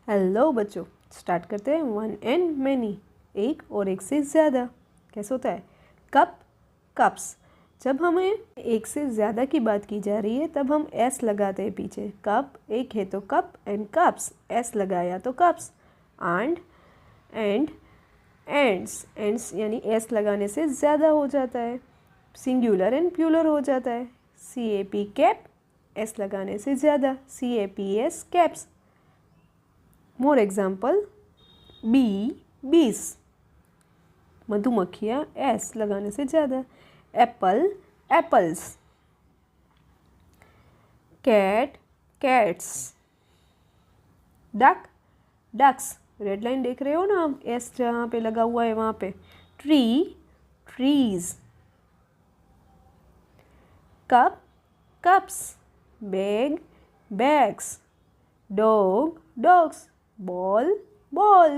Hello बच्चों, start करते हैं। वन एंड मैनी, एक और एक से ज़्यादा। कैसे होता है? Cup, cups. जब हमें एक से ज़्यादा की बात की जा रही है तब हम एस लगाते हैं पीछे। कप एक है तो कप एंड कप्स, एस लगाया तो कप्स। एंड एंड्स यानी एस लगाने से ज़्यादा हो जाता है। सिंगुलर एंड प्लूरल हो जाता है। CAP कैप, एस लगाने से ज़्यादा। CAPS caps. मोर एग्जाम्पल, बीस, मधुमक्खियाँ, एस लगाने से ज़्यादा। Apple, apples. Cat, cats. Duck, ducks. Red line देख रहे हो ना आप, एस जहाँ पे लगा हुआ है वहाँ पे। Tree, trees. Cup, cups. Bag, bags. Dog, dogs. Ball, ball.